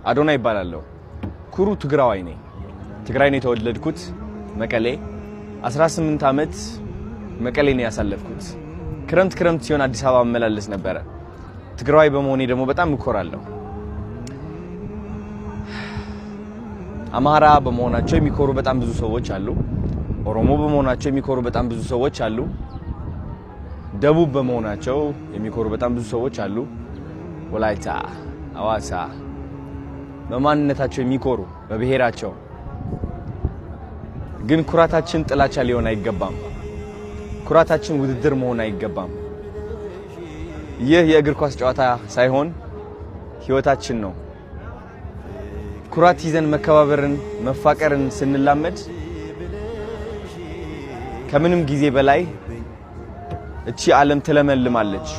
አዶና ይባላለሁ። ኩሩ ትግራዋይ ነኝ። ትግራይ ነው የተወለድኩት መቀሌ 18 ዓመት መቀሌ ነው ያሳለፍኩት። ክረምት ሲሆን አዲስ አበባ መመላለስ ነበር። ትግራዋይ በመሆኔ ደግሞ በጣም እኮራለሁ። አማራ በመሆናቸው የሚኮሩ በጣም ብዙ ሰዎች አሉ። ኦሮሞ በመሆናቸው የሚኮሩ በጣም ብዙ ሰዎች አሉ። ደቡብ በመሆናቸው የሚኮሩ በጣም ብዙ ሰዎች አሉ። ወላይታ፣ አዋሳ በማንነታቸው የሚኮሩ በብሔራቸው። ግን ኩራታችን ጥላቻ ሊሆን አይገባም። ኩራታችን ውድድር መሆን አይገባም። ይህ የእግር ኳስ ጨዋታ ሳይሆን ህይወታችን ነው። ኩራት ይዘን መከባበርን መፋቀርን ስንላመድ ከምንም ጊዜ በላይ እቺ ዓለም ትለመልማለች።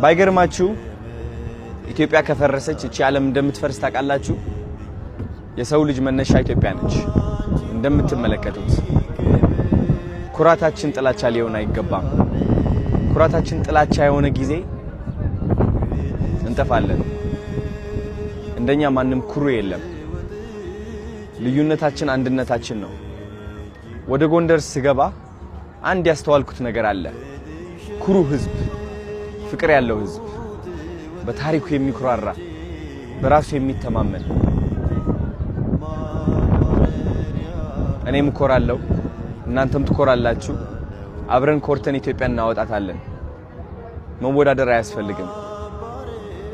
ባይገርማችሁ ኢትዮጵያ ከፈረሰች እቺ ዓለም እንደምትፈርስ ታውቃላችሁ። የሰው ልጅ መነሻ ኢትዮጵያ ነች። እንደምትመለከቱት ኩራታችን ጥላቻ ሊሆን አይገባም። ኩራታችን ጥላቻ የሆነ ጊዜ እንጠፋለን። እንደኛ ማንም ኩሩ የለም። ልዩነታችን አንድነታችን ነው። ወደ ጎንደር ስገባ አንድ ያስተዋልኩት ነገር አለ። ኩሩ ህዝብ፣ ፍቅር ያለው ህዝብ፣ በታሪኩ የሚኩራራ፣ በራሱ የሚተማመን። እኔም እኮራለሁ፣ እናንተም ትኮራላችሁ። አብረን ኮርተን ኢትዮጵያን እናወጣታለን። መወዳደር አያስፈልግም።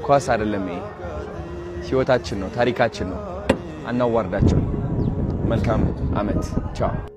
ኳስ አይደለም ይሄ፣ ህይወታችን ነው፣ ታሪካችን ነው። አናዋርዳቸው። መልካም አመት። ቻው።